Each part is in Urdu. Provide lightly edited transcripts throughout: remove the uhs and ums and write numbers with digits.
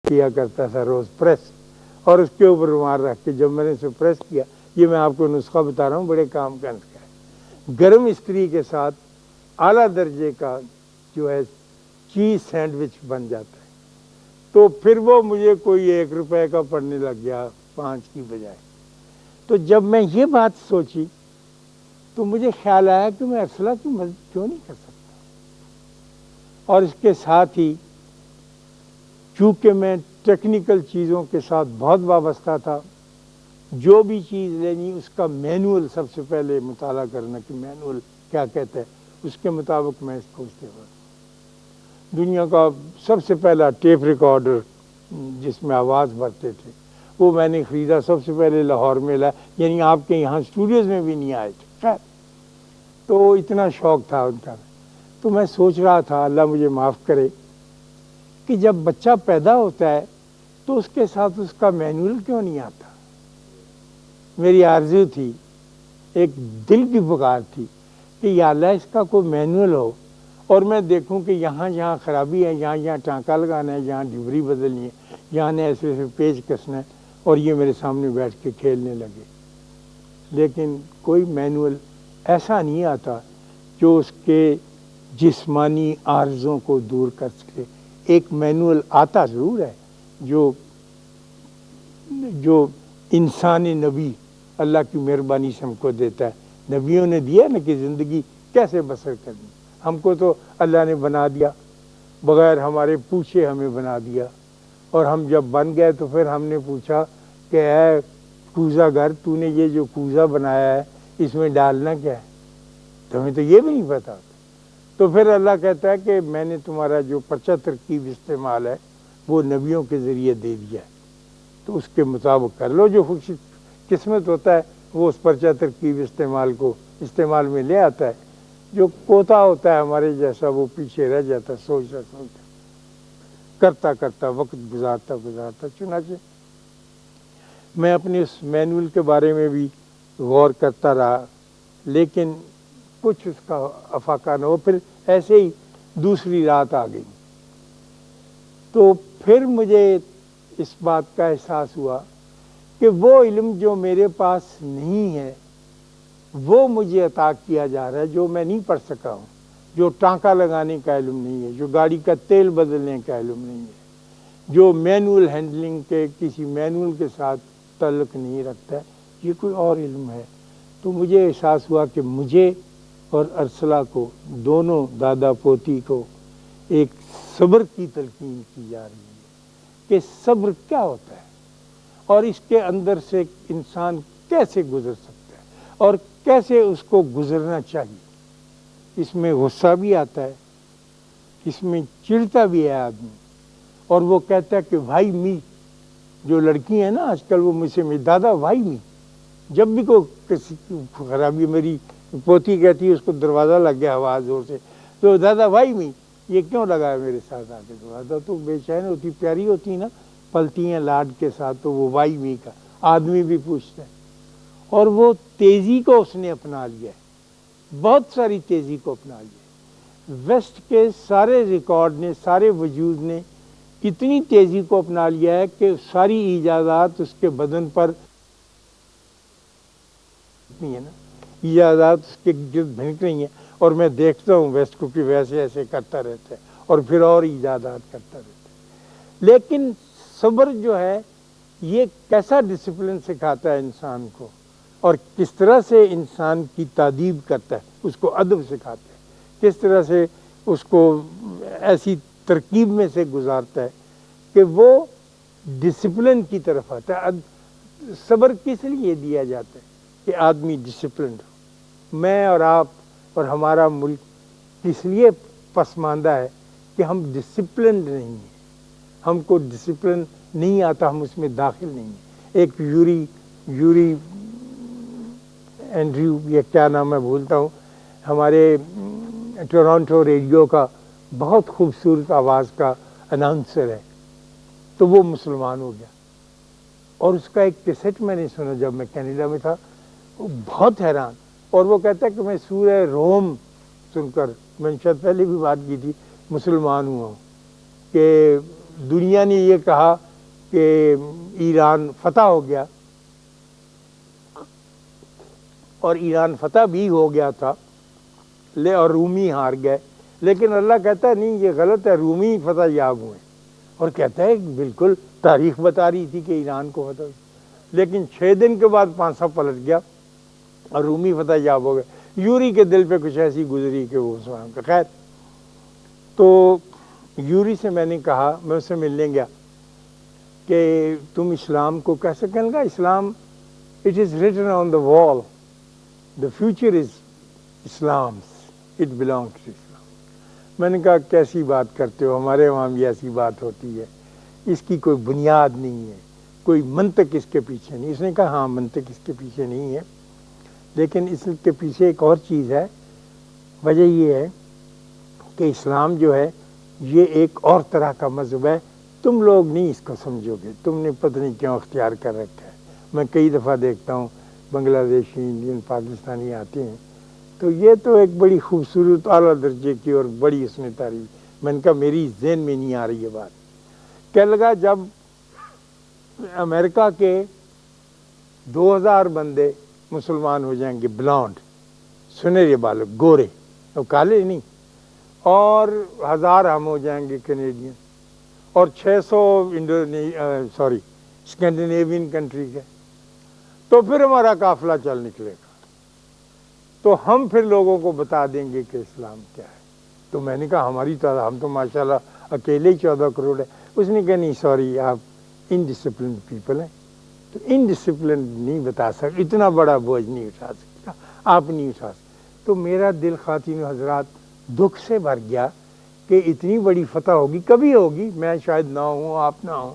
کیا کرتا تھا روز پریس، اور اس کے اوپر رومال رکھ کے جب میں نے اسے پریس کیا، یہ میں آپ کو نسخہ بتا رہا ہوں، بڑے کام کا نسخہ ہے، گرم استری کے ساتھ اعلیٰ درجے کا جو ہے چیز سینڈوچ بن جاتا ہے۔ تو پھر وہ مجھے کوئی 1 روپے کا پڑنے لگ گیا 5 کی بجائے۔ تو جب میں یہ بات سوچی تو مجھے خیال آیا کہ میں ارسلہ کی مدد کیوں نہیں کر سکتا، اور اس کے ساتھ ہی چونکہ میں ٹیکنیکل چیزوں کے ساتھ بہت وابستہ تھا، جو بھی چیز لینی اس کا مینول سب سے پہلے مطالعہ کرنا کہ مینول کیا کہتا ہے، اس کے مطابق میں اس کو استعمال۔ دنیا کا سب سے پہلا ٹیپ ریکارڈر جس میں آواز بھرتے تھے وہ میں نے خریدا، سب سے پہلے لاہور میں لایا، یعنی آپ کے یہاں اسٹوڈیوز میں بھی نہیں آئے تھے، خیر تو اتنا شوق تھا ان کا۔ تو میں سوچ رہا تھا اللہ مجھے معاف کرے کہ جب بچہ پیدا ہوتا ہے تو اس کے ساتھ اس کا مینول کیوں نہیں آتا۔ میری آرزو تھی، ایک دل کی پکار تھی کہ یا اللہ اس کا کوئی مینول ہو، اور میں دیکھوں کہ یہاں جہاں خرابی ہے، یہاں جہاں ٹانکا لگانا ہے، جہاں ڈبری بدلنی ہے، یہاں نے ایسے ایسے پیچ کسنا ہے، اور یہ میرے سامنے بیٹھ کے کھیلنے لگے۔ لیکن کوئی مینول ایسا نہیں آتا جو اس کے جسمانی عارضوں کو دور کر سکے۔ ایک مینول آتا ضرور ہے جو انسان نبی اللہ کی مہربانی سے ہم کو دیتا ہے، نبیوں نے دیا نا کہ زندگی کیسے بسر کرنی۔ ہم کو تو اللہ نے بنا دیا، بغیر ہمارے پوچھے ہمیں بنا دیا، اور ہم جب بن گئے تو پھر ہم نے پوچھا کہ اے کوزہ گر، تو نے یہ جو کوزہ بنایا ہے اس میں ڈالنا کیا ہے، تو ہمیں تو یہ بھی نہیں پتا۔ تو پھر اللہ کہتا ہے کہ میں نے تمہارا جو پرچہ ترکیب استعمال ہے وہ نبیوں کے ذریعے دے دیا ہے، تو اس کے مطابق کر لو۔ جو خوش قسمت ہوتا ہے وہ اس پرچہ ترکیب استعمال میں لے آتا ہے، جو کوتا ہوتا ہے ہمارے جیسا وہ پیچھے رہ جاتا، سوچتا کرتا کرتا وقت گزارتا۔ چنانچہ میں اپنے اس مینول کے بارے میں بھی غور کرتا رہا، لیکن کچھ اس کا افاقہ نہ ہو۔ پھر ایسے ہی دوسری رات آ گئی، تو پھر مجھے اس بات کا احساس ہوا کہ وہ علم جو میرے پاس نہیں ہے وہ مجھے عطا کیا جا رہا ہے، جو میں نہیں پڑھ سکا ہوں، جو ٹانکا لگانے کا علم نہیں ہے، جو گاڑی کا تیل بدلنے کا علم نہیں ہے، جو مینول ہینڈلنگ کے کسی مینول کے ساتھ تعلق نہیں رکھتا ہے، یہ کوئی اور علم ہے۔ تو مجھے احساس ہوا کہ مجھے اور ارسلہ کو، دونوں دادا پوتی کو، ایک صبر کی تلقین کی جا رہی ہے کہ صبر کیا ہوتا ہے، اور اس کے اندر سے انسان کیسے گزر سکتا ہے، اور کیسے اس کو گزرنا چاہیے۔ اس میں غصہ بھی آتا ہے، اس میں چڑھتا بھی ہے آدمی، اور وہ کہتا ہے کہ بھائی می، جو لڑکی ہیں نا آج کل وہ مجھ سے دادا بھائی می، جب بھی کوئی کسی خرابی، میری پوتی کہتی ہے اس کو دروازہ لگ گیا آواز زور سے، تو دادا بھائی می یہ کیوں لگا ہے میرے ساتھ آ کے دروازہ، تو بے چین ہوتی، پیاری ہوتی نا، پلتی ہیں لاڈ کے ساتھ، تو وہ وائی می کا آدمی بھی پوچھتا ہے۔ اور وہ تیزی کو اس نے اپنا لیا ہے، بہت ساری تیزی کو اپنا لیا ہے۔ ویسٹ کے سارے ریکارڈ نے، سارے وجود نے اتنی تیزی کو اپنا لیا ہے کہ ساری ایجادات اس کے بدن پر ہے نا، ایجادات اس کے گرد بھنک رہی ہیں، اور میں دیکھتا ہوں ویسٹ کو کہ ویسے ایسے کرتا رہتا ہے، اور پھر اور ایجادات کرتا رہتا ہے۔ لیکن صبر جو ہے یہ کیسا ڈسپلن سکھاتا ہے انسان کو، اور کس طرح سے انسان کی تادیب کرتا ہے، اس کو ادب سکھاتا ہے، کس طرح سے اس کو ایسی ترکیب میں سے گزارتا ہے کہ وہ ڈسپلن کی طرف آتا ہے۔ صبر کس لیے دیا جاتا ہے کہ آدمی ڈسپلنڈ ہو۔ میں اور آپ اور ہمارا ملک اس لیے پسماندہ ہے کہ ہم ڈسپلنڈ نہیں ہیں، ہم کو ڈسپلن نہیں آتا، ہم اس میں داخل نہیں ہیں۔ ایک یوری اینڈریو، یہ کیا نام ہے بھولتا ہوں، ہمارے ٹورانٹو ریڈیو کا بہت خوبصورت آواز کا اناؤنسر ہے، تو وہ مسلمان ہو گیا، اور اس کا ایک کیسٹ میں نے سنا جب میں کینیڈا میں تھا، وہ بہت حیران، اور وہ کہتا ہے کہ میں سورہ روم سن کر، میں نے شاید پہلے بھی بات کی تھی، مسلمان ہوا ہوں، کہ دنیا نے یہ کہا کہ ایران فتح ہو گیا، اور ایران فتح بھی ہو گیا تھا اور رومی ہار گئے، لیکن اللہ کہتا ہے نہیں، یہ غلط ہے، رومی فتح یاب ہوئے، اور کہتا ہے بالکل تاریخ بتا رہی تھی کہ ایران کو فتح ہوئی، لیکن 6 دن کے بعد پانسا پلٹ گیا اور رومی فتح یاب ہو گئے۔ یوری کے دل پہ کچھ ایسی گزری کہ وہ خیر، تو یوری سے میں نے کہا، میں اس سے ملنے گیا کہ تم اسلام کو کیسے کہنے گا؟ Islam it is written on the wall, the future is Islam, it belongs to Islam. میں نے کہا کیسی بات کرتے ہو، ہمارے وہاں بھی ایسی بات ہوتی ہے، اس کی کوئی بنیاد نہیں ہے، کوئی منطق اس کے پیچھے نہیں۔ اس نے کہا ہاں منطق اس کے پیچھے نہیں ہے، لیکن اس کے پیچھے ایک اور چیز ہے۔ وجہ یہ ہے کہ اسلام جو ہے یہ ایک اور طرح کا مذہب ہے، تم لوگ نہیں اس کو سمجھو گے، تم نے پتہ نہیں کیوں اختیار کر رکھا ہے۔ میں کئی دفعہ دیکھتا ہوں بنگلہ دیشی، انڈین، پاکستانی آتے ہیں تو یہ تو ایک بڑی خوبصورت اعلیٰ درجے کی اور بڑی اس نے تعریف، میں نے کہا میری ذہن میں نہیں آ رہی یہ بات۔ کہنے لگا جب امریکہ کے 2000 بندے مسلمان ہو جائیں گے، بلانڈ، سنہرے بالوں، گورے، اور کالے نہیں، اور 1000 ہم ہو جائیں گے کینیڈین، اور 600 اسکینڈینیوین کنٹری کے، تو پھر ہمارا قافلہ چل نکلے گا، تو ہم پھر لوگوں کو بتا دیں گے کہ اسلام کیا ہے۔ تو میں نے کہا ہماری تعداد، ہم تو ماشاءاللہ اکیلے ہی 14 کروڑ ہے۔ اس نے کہا نہیں سوری، آپ انڈسپلنڈ پیپل ہیں، تو انڈسپلنڈ نہیں بتا سکتے، اتنا بڑا بوجھ نہیں اٹھا سکتا، آپ نہیں اٹھا سکتے۔ تو میرا دل خواتین و حضرات دکھ سے بھر گیا کہ اتنی بڑی فتح ہوگی، کبھی ہوگی، میں شاید نہ ہوں، آپ نہ ہوں،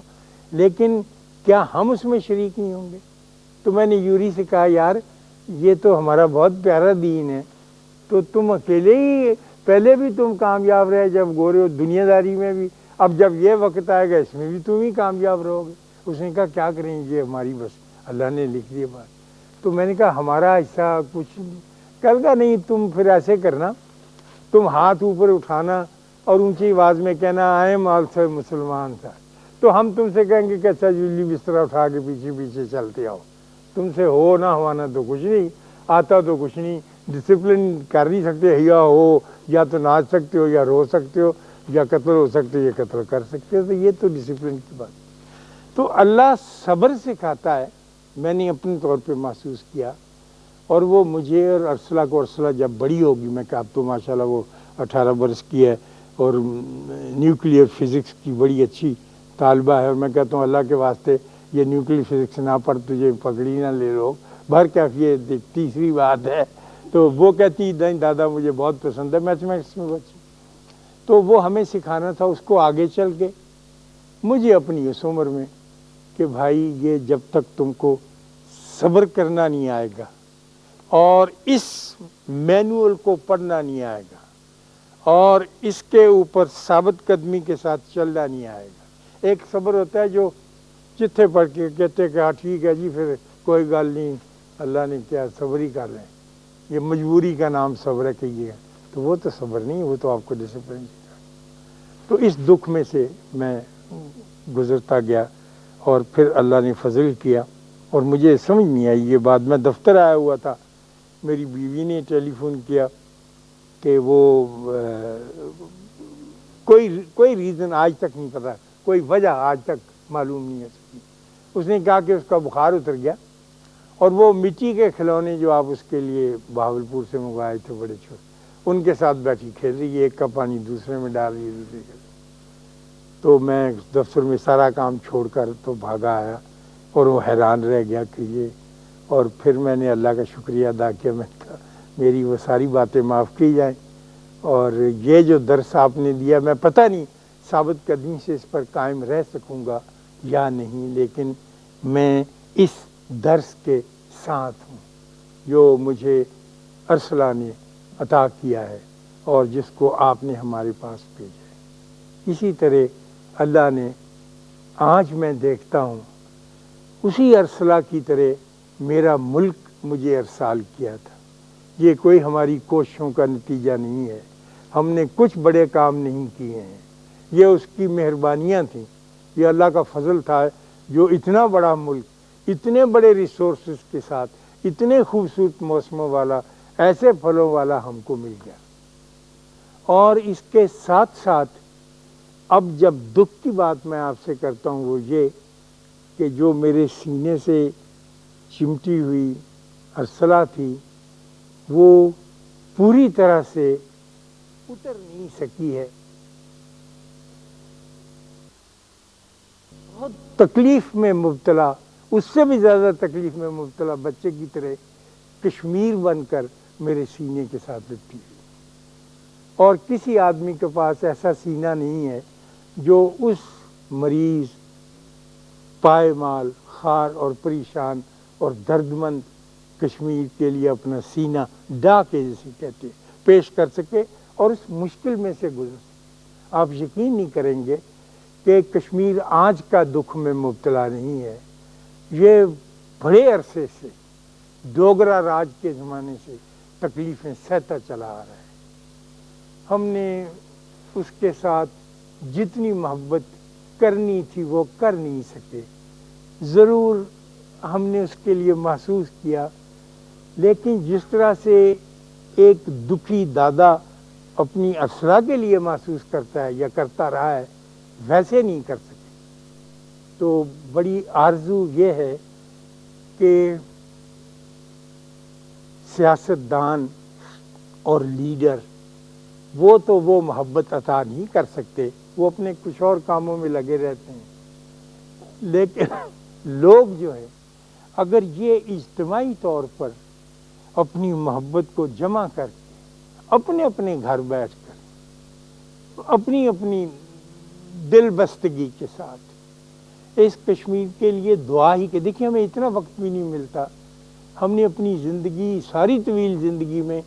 لیکن کیا ہم اس میں شریک نہیں ہوں گے؟ تو میں نے یوری سے کہا یار یہ تو ہمارا بہت پیارا دین ہے، تو تم اکیلے ہی پہلے بھی تم کامیاب رہے جب گورے ہو، دنیا داری میں بھی، اب جب یہ وقت آئے گا اس میں بھی تم ہی کامیاب رہو گے۔ اس نے کہا کیا کریں، یہ ہماری بس اللہ نے لکھ دی بات۔ تو میں نے کہا ہمارا ایسا کچھ نہیں۔ کل کا نہیں، تم پھر ایسے کرنا، تم ہاتھ اوپر اٹھانا اور اونچی آواز میں کہنا آئی ایم آلسو مسلمان تھا، تو ہم تم سے کہیں گے کہ اچھا جلی بستر اٹھا کے پیچھے پیچھے چلتے آؤ، تم سے ہو نہ ہوانا تو کچھ نہیں، آتا تو کچھ نہیں، ڈسپلن کر نہیں سکتے، یا ہو یا تو ناچ سکتے ہو، یا رو سکتے ہو، یا قتل ہو سکتے ہو، یا قتل کر سکتے ہو، تو یہ تو ڈسپلن کی بات۔ تو اللہ صبر سکھاتا ہے، میں نے اپنے طور پہ محسوس کیا، اور وہ مجھے اور ارسلہ کو، ارسلہ جب بڑی ہوگی، میں کہا اب تو ماشاءاللہ وہ 18 برس کی ہے اور نیوکلیئر فزکس کی بڑی اچھی طالبہ ہے، اور میں کہتا ہوں اللہ کے واسطے یہ نیوکلیئر فزکس نہ پڑھ تجھے پگڑی نہ لے لو، بہرکیف یہ تیسری بات ہے۔ تو وہ کہتی نہیں دادا مجھے بہت پسند ہے میتھمیٹکس میں بچی، تو وہ ہمیں سکھانا تھا اس کو آگے چل کے، مجھے اپنی اس عمر میں، کہ بھائی یہ جب تک تم کو صبر کرنا نہیں آئے گا اور اس مینول کو پڑھنا نہیں آئے گا اور اس کے اوپر ثابت قدمی کے ساتھ چلنا نہیں آئے گا۔ ایک صبر ہوتا ہے جو چٹھے پڑھ کے کہتے کہ ہاں ٹھیک ہے جی پھر کوئی گل نہیں، اللہ نے کیا صبر ہی کر لیں، یہ مجبوری کا نام صبر ہے کہیے گا، تو وہ تو صبر نہیں، وہ تو آپ کو ڈسپلن سکھا۔ تو اس دکھ میں سے میں گزرتا گیا، اور پھر اللہ نے فضل کیا، اور مجھے سمجھ نہیں آئی یہ بات، میں دفتر آیا ہوا تھا، میری بیوی نے ٹیلی فون کیا کہ وہ کوئی ریزن آج تک نہیں پتا، کوئی وجہ آج تک معلوم نہیں ہے سکی۔ اس نے کہا کہ اس کا بخار اتر گیا، اور وہ مٹی کے کھلونے جو آپ اس کے لیے بہاولپور سے منگوائے تھے بڑے چھوٹے، ان کے ساتھ بیٹھی کھیل رہی ہے، ایک کا پانی دوسرے میں ڈال رہی ہے، دوسرے کے۔ تو میں دفتر میں سارا کام چھوڑ کر تو بھاگا آیا، اور وہ حیران رہ گیا کہ یہ، اور پھر میں نے اللہ کا شکریہ ادا کیا، میں نے کہا میری وہ ساری باتیں معاف کی جائیں، اور یہ جو درس آپ نے دیا، میں پتہ نہیں ثابت قدمی سے اس پر قائم رہ سکوں گا یا نہیں، لیکن میں اس درس کے ساتھ ہوں جو مجھے ارسلہ نے عطا کیا ہے اور جس کو آپ نے ہمارے پاس بھیجا ہے۔ اسی طرح اللہ نے، آج میں دیکھتا ہوں اسی ارسلہ کی طرح میرا ملک مجھے ارسال کیا تھا، یہ کوئی ہماری کوششوں کا نتیجہ نہیں ہے، ہم نے کچھ بڑے کام نہیں کیے ہیں، یہ اس کی مہربانیاں تھیں، یہ اللہ کا فضل تھا جو اتنا بڑا ملک اتنے بڑے ریسورسز کے ساتھ اتنے خوبصورت موسموں والا ایسے پھلوں والا ہم کو مل گیا۔ اور اس کے ساتھ ساتھ اب جب دکھ کی بات میں آپ سے کرتا ہوں وہ یہ کہ جو میرے سینے سے چمٹی ہوئی ارسلہ تھی وہ پوری طرح سے اتر نہیں سکی ہے۔ بہت تکلیف میں مبتلا، اس سے بھی زیادہ تکلیف میں مبتلا بچے کی طرح کشمیر بن کر میرے سینے کے ساتھ لپٹی ہوئی، اور کسی آدمی کے پاس ایسا سینہ نہیں ہے جو اس مریض پائمال خار اور پریشان اور درد مند کشمیر کے لیے اپنا سینہ ڈا کے جسے کہتے ہیں پیش کر سکے اور اس مشکل میں سے گزر سکے۔ آپ یقین نہیں کریں گے کہ کشمیر آج کا دکھ میں مبتلا نہیں ہے، یہ بڑے عرصے سے ڈوگرا راج کے زمانے سے تکلیفیں سہتا چلا آ رہا ہے۔ ہم نے اس کے ساتھ جتنی محبت کرنی تھی وہ کر نہیں سکے، ضرور ہم نے اس کے لیے محسوس کیا، لیکن جس طرح سے ایک دکھی دادا اپنی ارسلہ کے لیے محسوس کرتا ہے یا کرتا رہا ہے ویسے نہیں کر سکے۔ تو بڑی آرزو یہ ہے کہ سیاستدان اور لیڈر وہ تو وہ محبت عطا نہیں کر سکتے، وہ اپنے کچھ اور کاموں میں لگے رہتے ہیں، لیکن لوگ جو ہے اگر یہ اجتماعی طور پر اپنی محبت کو جمع کر کے اپنے اپنے گھر بیٹھ کر اپنی اپنی دل بستگی کے ساتھ اس کشمیر کے لیے دعا ہی کہ دیکھیں ہمیں اتنا وقت بھی نہیں ملتا، ہم نے اپنی زندگی ساری طویل زندگی میں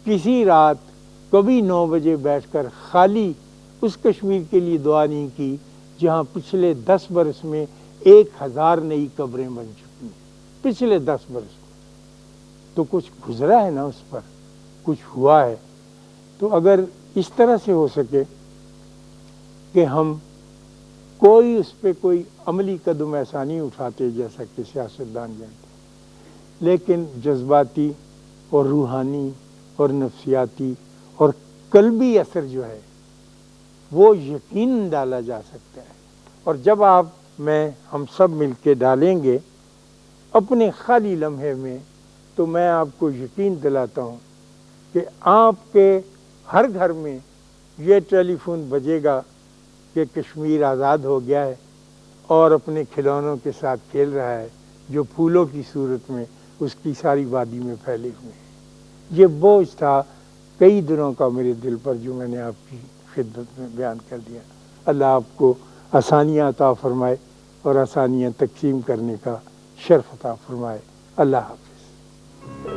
کسی رات کبھی 9 بجے بیٹھ کر خالی اس کشمیر کے لیے دعا نہیں کی جہاں پچھلے 10 برس میں 1000 نئی قبریں بن چکی ہیں، پچھلے 10 برس میں تو کچھ گزرا ہے نا، اس پر کچھ ہوا ہے۔ تو اگر اس طرح سے ہو سکے کہ ہم کوئی اس پہ کوئی عملی قدم ایسا نہیں اٹھاتے جیسا کہ سیاستدان جانتے، لیکن جذباتی اور روحانی اور نفسیاتی اور قلبی اثر جو ہے وہ یقین ڈالا جا سکتا ہے، اور جب آپ میں ہم سب مل کے ڈالیں گے اپنے خالی لمحے میں تو میں آپ کو یقین دلاتا ہوں کہ آپ کے ہر گھر میں یہ ٹیلی فون بجے گا کہ کشمیر آزاد ہو گیا ہے اور اپنے کھلونوں کے ساتھ کھیل رہا ہے جو پھولوں کی صورت میں اس کی ساری وادی میں پھیلے ہوئے ہیں۔ یہ بوجھ تھا کئی دنوں کا میرے دل پر جو میں نے آپ کی خدمت میں بیان کر دیا۔ اللہ آپ کو آسانیاں عطا فرمائے اور آسانیاں تقسیم کرنے کا شرف عطا فرمائے۔ اللہ حافظ۔